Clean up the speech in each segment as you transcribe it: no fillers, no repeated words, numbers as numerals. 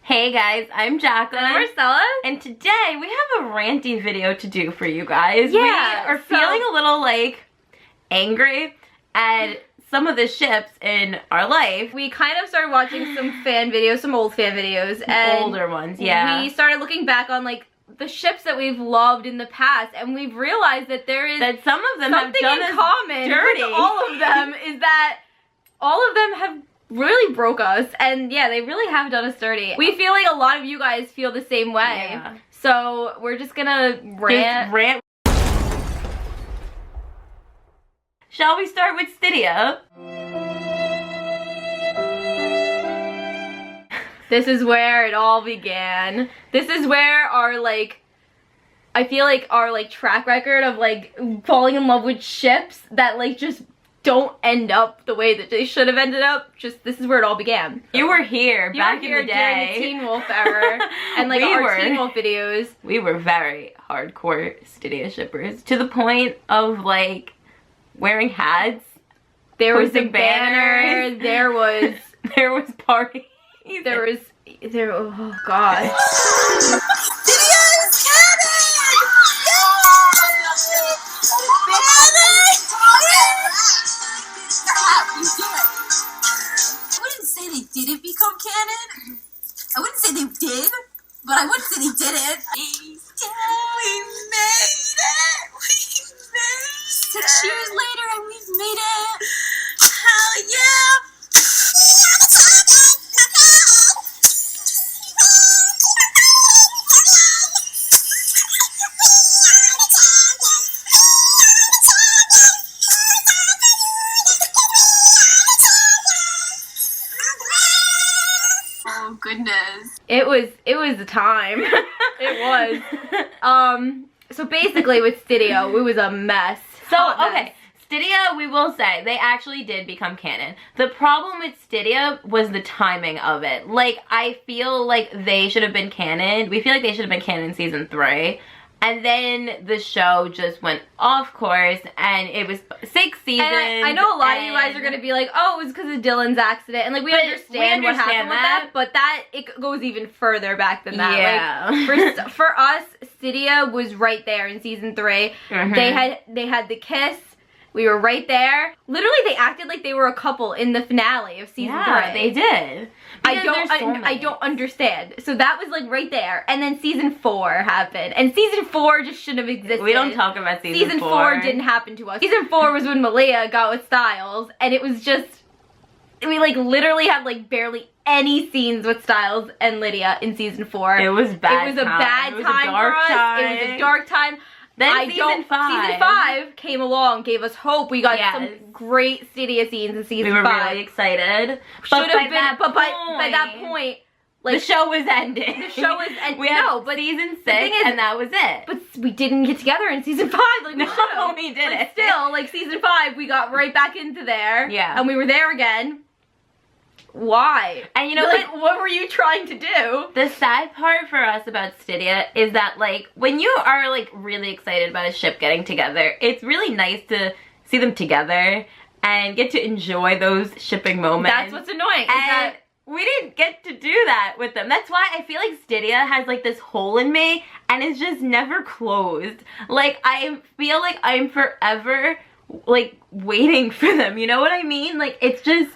Hey guys, I'm Jacqueline. And I'm Marcella. And today we have a ranty video to do for you guys. Yeah, we are feeling a little like angry at some of the ships in our life. We kind of started watching some fan videos, some old fan videos. And older ones, yeah. We started looking back on like the ships that we've loved in the past, and we've realized that there is that some of them have something done in common dirty. with all of them is that all of them have really broke us, and yeah, they really have done us dirty. We feel like a lot of you guys feel the same way. Yeah. So we're just gonna rant. Shall we start with Cydia? This is where it all began. This is where our I feel like our track record of falling in love with ships that just don't end up the way that they should have ended up. This is where it all began. You were here back in the day. During the Teen Wolf era and our Teen Wolf videos. We were very hardcore Cydia shippers to the point of wearing hats. There was a banner. There was parties. Oh god. Didn't become canon. I wouldn't say they did, but I wouldn't say they didn't. We made it! We made it! 6 years later and we've made it! Hell yeah! Oh goodness. It was the time. It was. So basically with Cydia, it was a mess. So, okay, Cydia, we will say, they actually did become canon. The problem with Cydia was the timing of it. I feel like they should have been canon. We feel like they should have been canon in season 3. And then the show just went off course, and it was 6 seasons. And I know a lot of you guys are going to be like, oh, it was because of Dylan's accident. And we understand what happened with that, but it goes even further back than that. Yeah. For us, Cydia was right there in season 3. Mm-hmm. They had the kiss. We were right there. Literally, they acted like they were a couple in the finale of season 3. They did. I don't understand. So that was right there. And then season 4 happened. And season 4 just shouldn't have existed. We don't talk about season 4. Season 4 didn't happen to us. Season 4 was when Malia got with Styles, and it was just, we literally had barely any scenes with Styles and Lydia in season 4. It was bad. It was a bad time for us. It was a dark time. Then season 5 came along, gave us hope. We got some great Cydia scenes in season 5. We were really excited. But by that point, the show was ending. The show was ending. But season 6, and that was it. But we didn't get together in season 5. No, we didn't. But still, season 5, we got right back into there. Yeah. And we were there again. Why? And what were you trying to do? The sad part for us about Cydia is that when you are really excited about a ship getting together, it's really nice to see them together and get to enjoy those shipping moments. That's what's annoying. And we didn't get to do that with them. That's why I feel like Cydia has this hole in me and it's just never closed. I feel like I'm forever waiting for them. You know what I mean? It's just,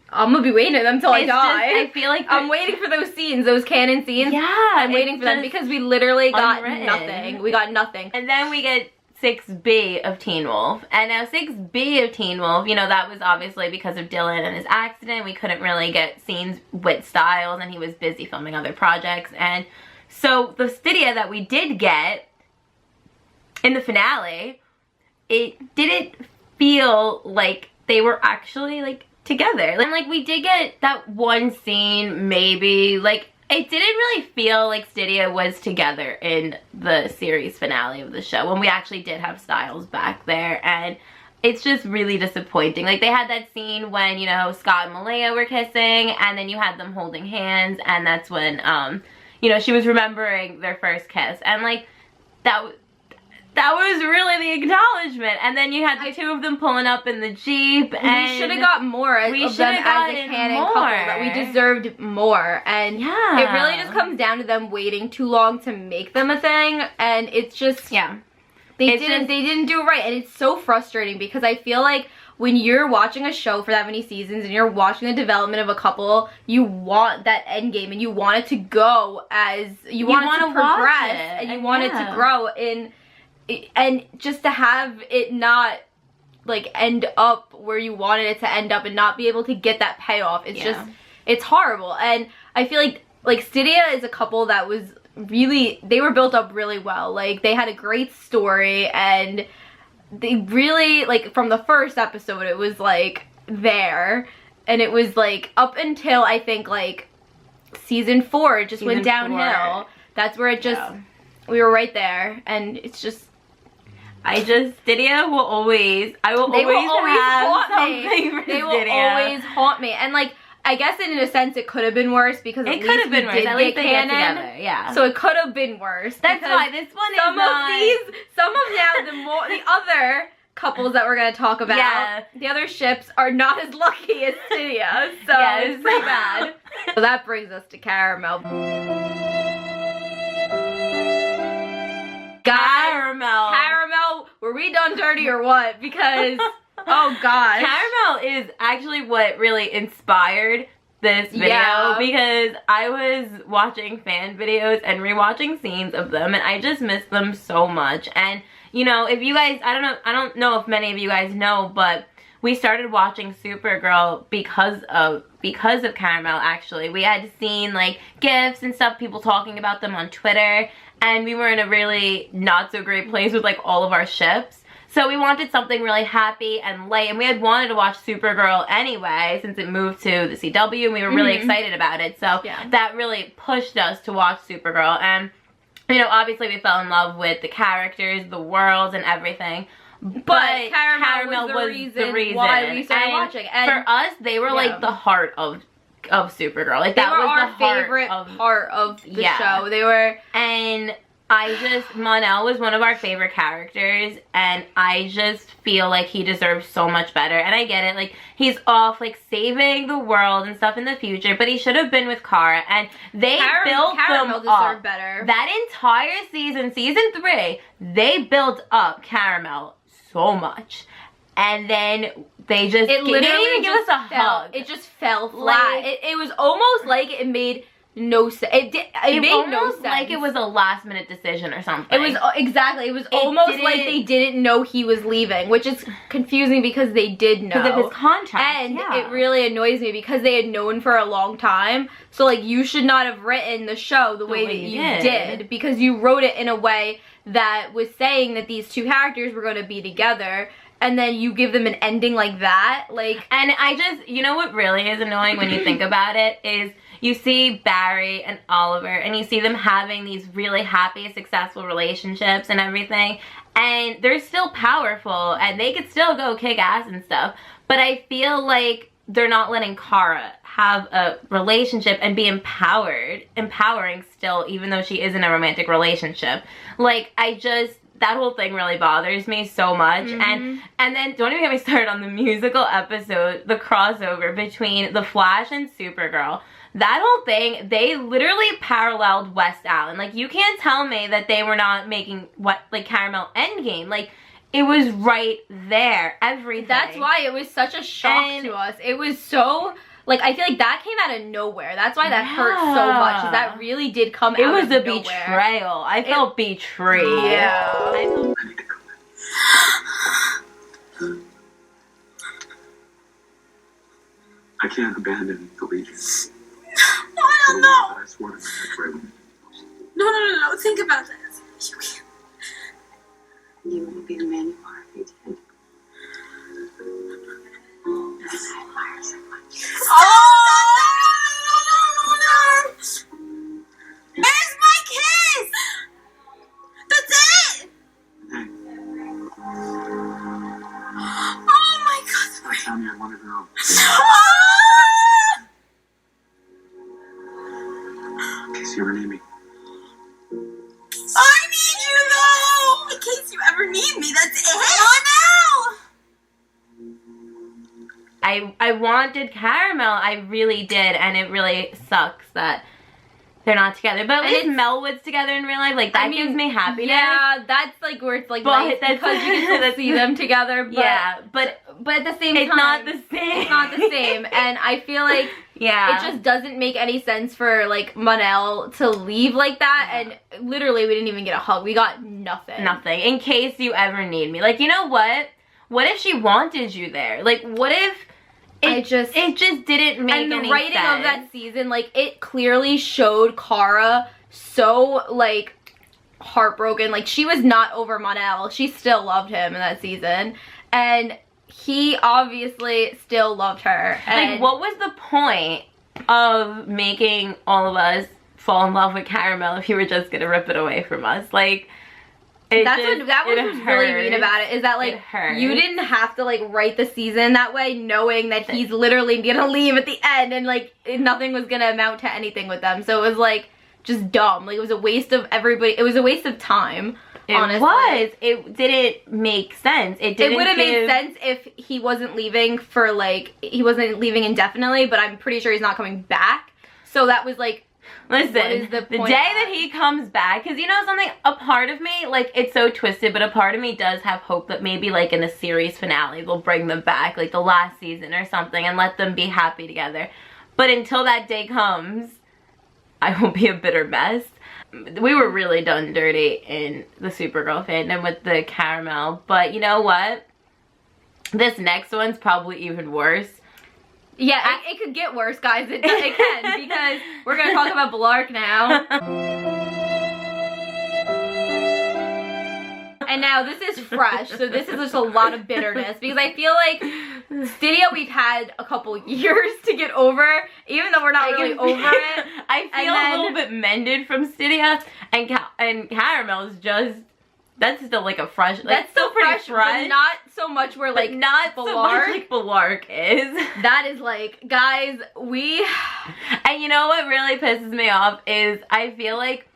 I'm gonna be waiting for them until I die. I feel like I'm waiting for those scenes, those canon scenes. Yeah, I'm waiting for them because we literally got unwritten. nothing. We got nothing. And then we get 6B of Teen Wolf. And now 6B of Teen Wolf, that was obviously because of Dylan and his accident. We couldn't really get scenes with Styles, and he was busy filming other projects. And so the Cydia that we did get in the finale, it didn't feel like they were actually together. And we did get that one scene, maybe, it didn't really feel like Cydia was together in the series finale of the show when we actually did have Styles back there, and it's just really disappointing. They had that scene when, Scott and Malia were kissing, and then you had them holding hands, and that's when, she was remembering their first kiss, and that was really the acknowledgement. And then you had the two of them pulling up in the Jeep. And we should have got more of them as a canon couple. That we deserved more. And it really just comes down to them waiting too long to make them a thing. And it's just... Yeah. They didn't do it right. And it's so frustrating because I feel like when you're watching a show for that many seasons and you're watching the development of a couple, you want that end game and you want it to go as... You want it to progress and you want it to grow in... And just to have it not, like, end up where you wanted it to end up and not be able to get that payoff, it's just, it's horrible. And I feel like Cydia is a couple that was really, they were built up really well. Like, they had a great story, and they really, like, from the first episode, it was, like, there. And it was, like, up until, I think, like, season 4, it just went downhill. That's where it just, we were right there, and it's just, Cydia will always, I will always have something for Cydia. They will always haunt me. And like, I guess in a sense it could have been worse because it could have been worse. At least they get together. Yeah. So it could have been worse. That's why this one is not. Some of the other couples that we're gonna talk about, the other ships are not as lucky as Cydia. So it's pretty bad. So that brings us to Caramel. Caramel, were we done dirty or what? Because, oh gosh. Caramel is actually what really inspired this video because I was watching fan videos and rewatching scenes of them and I just miss them so much. And, you know, if you guys, I don't know if many of you guys know, but we started watching Supergirl because of Caramel, actually. We had seen, like, GIFs and stuff, people talking about them on Twitter, and we were in a really not so great place with, like, all of our ships. So we wanted something really happy and light, and we had wanted to watch Supergirl anyway since it moved to the CW, and we were really excited about it. So that really pushed us to watch Supergirl, and, you know, obviously we fell in love with the characters, the worlds, and everything. But Caramel was the reason why we started watching. And for us, they were like the heart of Supergirl. Like that was our favorite part of the show. They were, and Mon-El was one of our favorite characters, and I just feel like he deserves so much better. And I get it, like, he's off, like, saving the world and stuff in the future, but he should have been with Kara, and they built them up. Better. That entire season 3, they built up Caramel so much. And then they just, it literally didn't even give us a hug. It just fell flat. It was almost like it made no sense. It made no sense. Like it was a last minute decision or something. It was exactly. It was almost like they didn't know he was leaving, which is confusing because they did know because of his contract. And it really annoys me because they had known for a long time. So like you should not have written the show the way that you did because you wrote it in a way that was saying that these two characters were going to be together. And then you give them an ending like that, like... And I just, you know what really is annoying when you think about it, is you see Barry and Oliver, and you see them having these really happy, successful relationships and everything, and they're still powerful, and they could still go kick ass and stuff, but I feel like they're not letting Kara have a relationship and be empowering still, even though she is in a romantic relationship. Like, that whole thing really bothers me so much. And then don't even get me started on the musical episode, the crossover between The Flash and Supergirl. That whole thing, they literally paralleled West Allen. Like, you can't tell me that they were not making Caramel Endgame. Like, it was right there, everything. That's why it was such a shock to us. It was so... Like, I feel like that came out of nowhere. That's why that hurt so much. That really did come out of nowhere. It was a betrayal. I felt betrayed. Yeah. I can't abandon the Legion. Well, no. I swore to betray them. No. Think about this. You can't. You won't be the man you are if you did. I admire so much. No. Where's my kiss? That's it. Hey. Oh my God. Tell me I wanted to know. In case you ever need me. I need you though. In case you ever I wanted Caramel, I really did, and it really sucks that they're not together. But at least Melwood's together in real life. Like, that gives me happiness. Yeah, that's like where it's like but nice because you can still see them together. But, yeah, but at the same it's time, not the same. It's not the same, and I feel like yeah, it just doesn't make any sense for like Monel to leave like that. And literally, we didn't even get a hug. We got nothing. Nothing. In case you ever need me. Like, you know what? What if she wanted you there? Like, what if it just didn't make any sense? And the writing of that season, like, it clearly showed Cara so, like, heartbroken. Like, she was not over Monel. She still loved him in that season. And he obviously still loved her. And like, what was the point of making all of us fall in love with Caramel if you were just gonna rip it away from us? Like, that was really mean about it, is that like you didn't have to like write the season that way knowing that he's literally gonna leave at the end and like nothing was gonna amount to anything with them. So it was like just dumb. Like, it was a waste of everybody. It was a waste of time. Honestly. It didn't make sense. It would have made sense if he wasn't leaving for like, he wasn't leaving indefinitely, but I'm pretty sure he's not coming back. So that was like, listen, the day that he comes back, because you know something, a part of me, like, it's so twisted, but a part of me does have hope that maybe like in a series finale they'll bring them back, like the last season or something, and let them be happy together. But until that day comes, I will be a bitter mess. We were really done dirty in the Supergirl fandom with the Caramel, but you know what? This next one's probably even worse. Yeah, it could get worse, guys. It can, because we're going to talk about Bellarke now. And now this is fresh, so this is just a lot of bitterness, because I feel like Cydia we've had a couple years to get over, even though we're not really over it. I feel a little bit mended from Cydia, and Caramel's just, that's still like a fresh, like, that's still pretty fresh, but not so much where like not so much like Bellarke is. That is like, guys, and you know what really pisses me off is I feel like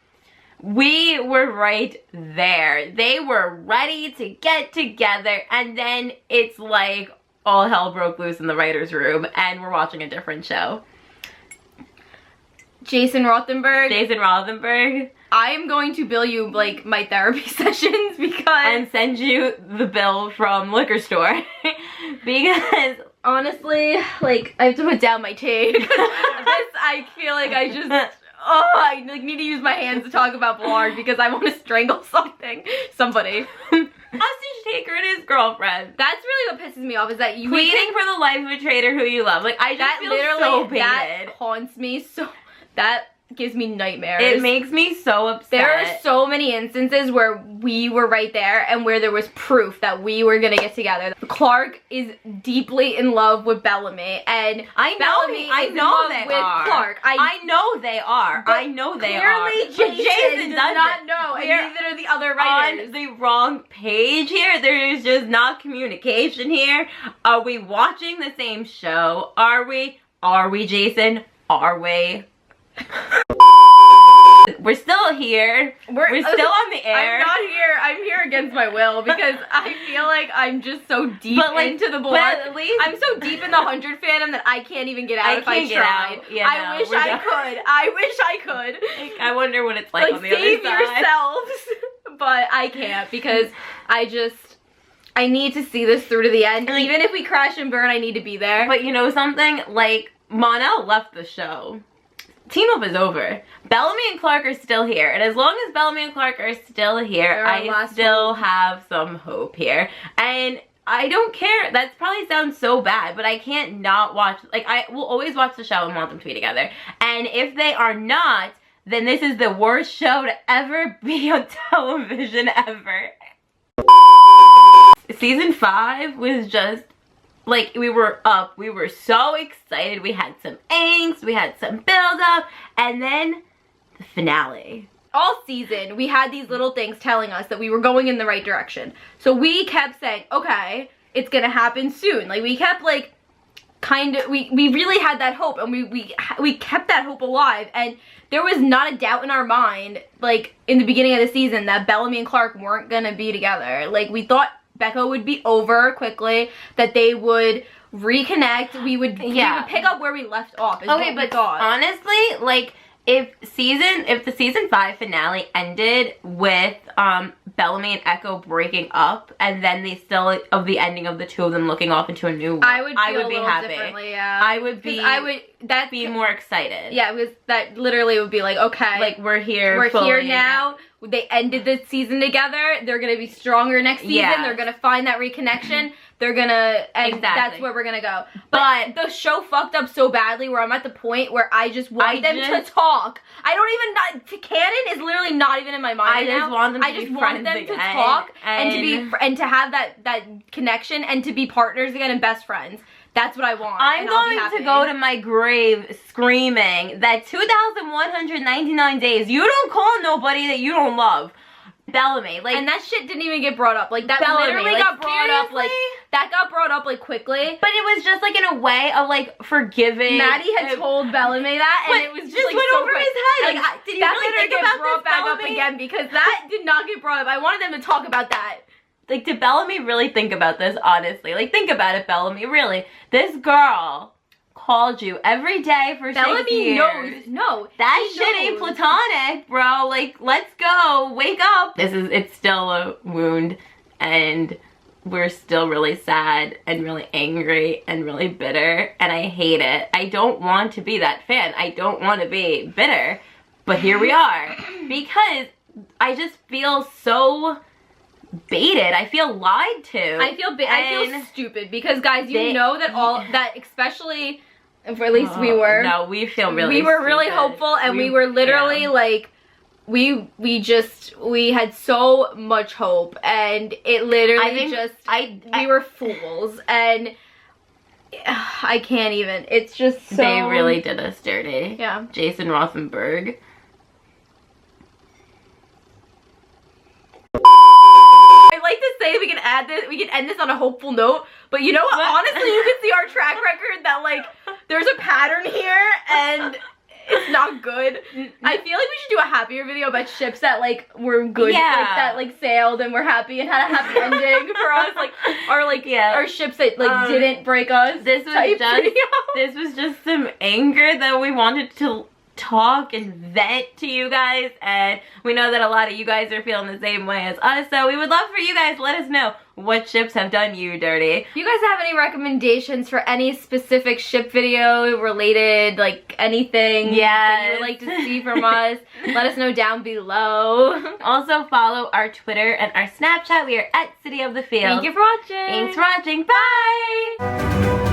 we were right there. They were ready to get together, and then it's like all hell broke loose in the writer's room and we're watching a different show. Jason Rothenberg, I am going to bill you like my therapy sessions and send you the bill from liquor store because honestly, like, I have to put down my tea. I feel like I like need to use my hands to talk about Bellarke because I want to strangle somebody. Hostage taker and his girlfriend. That's really what pisses me off, is that you pleading for the life of a traitor who you love. Like, I just feel so baited. That haunts me so. That gives me nightmares. It makes me so upset. There are so many instances where we were right there and where there was proof that we were gonna get together. Clark is deeply in love with Bellamy, and I know they are. Clark. I know they are. I know they are. Clearly, Jason does not know, and neither do the other writers. On the wrong page here. There is just not communication here. Are we watching the same show? Are we? Are we, Jason? Are we? We're still here. We're still on the air. I'm not here. I'm here against my will because I feel like I'm just so deep into the Bellarke. At least I'm so deep in the 100 fandom that I can't even get out if I tried. Yeah, I wish I could. I wonder what it's like on the other side. Save yourselves. But I can't because I need to see this through to the end. Like, even if we crash and burn, I need to be there. But you know something? Like, Monel left the show. Teen Wolf is over. Bellamy and Clark are still here. And as long as Bellamy and Clark are still here, I still have some hope here. And I don't care. That probably sounds so bad, but I can't not watch. Like, I will always watch the show and want them to be together. And if they are not, then this is the worst show to ever be on television ever. Season 5 was just, like, we were so excited, we had some angst, we had some build up, and then the finale. All season, we had these little things telling us that we were going in the right direction. So we kept saying, okay, it's gonna happen soon. Like, we kept, like, we really had that hope, and we kept that hope alive, and there was not a doubt in our mind, like, in the beginning of the season, that Bellamy and Clark weren't gonna be together. Like, we thought Becca would be over quickly, that they would reconnect. We would pick up where we left off. Okay, but honestly, like, if the season 5 finale ended with Bellamy and Echo breaking up, and then the ending of the two of them looking off into a new world, I would be happy. Differently, yeah. I would be more excited. Yeah, because that literally would be like, okay, like we're here now. They ended the season together. They're gonna be stronger next season. Yeah. They're gonna find that reconnection. They're gonna, and that's where we're gonna go. But the show fucked up so badly where I'm at the point where I just want them to talk. I don't even, canon is literally not even in my mind now. I just want them to talk and to have that connection and to be partners again and best friends. That's what I want. I'm going to go to my grave screaming that 2,199 days, you don't call nobody that you don't love. Bellamy, like, and that shit didn't even get brought up. Like, that Bellamy, literally like, got brought up, like, that got brought up, like, quickly. But it was just, like, in a way of, like, forgiving. Maddie had told Bellamy that, and it was just like, went so over quick. his head. Like, did you really think about brought this, back Bellamy? up again, because that did not get brought up. I wanted them to talk about that. Like, did Bellamy really think about this, honestly? Like, think about it, Bellamy, really. This girl called you every day for 6 years. Bellamy knows. No. That shit ain't platonic, bro. Like, let's go. Wake up. It's still a wound, and we're still really sad and really angry and really bitter, and I hate it. I don't want to be that fan. I don't want to be bitter, but here we are. Because I just feel so baited. I feel lied to. I feel stupid because, guys, you know that that especially, for at least we were. No, we feel really We were stupid. really hopeful, and we were literally like, we had so much hope, and it literally we were fools, and I can't even. It's just so. They really did us dirty. Yeah. Jason Rothenberg. I'd like to say we can end this on a hopeful note, but you know what? Honestly, you can see our track record that, like, there's a pattern here, and it's not good. I feel like we should do a happier video about ships that, like, were good, like, that, like, sailed and were happy and had a happy ending for us, like, our ships that, like, didn't break us. This was just some anger that we wanted to talk and vent to you guys, and we know that a lot of you guys are feeling the same way as us, so we would love for you guys to let us know what ships have done you dirty. If you guys have any recommendations for any specific ship video related, like, anything that you would like to see from us, let us know down below. Also follow our Twitter and our Snapchat. We are at Cydia of the Field. Thank you for watching. Thanks for watching. Bye.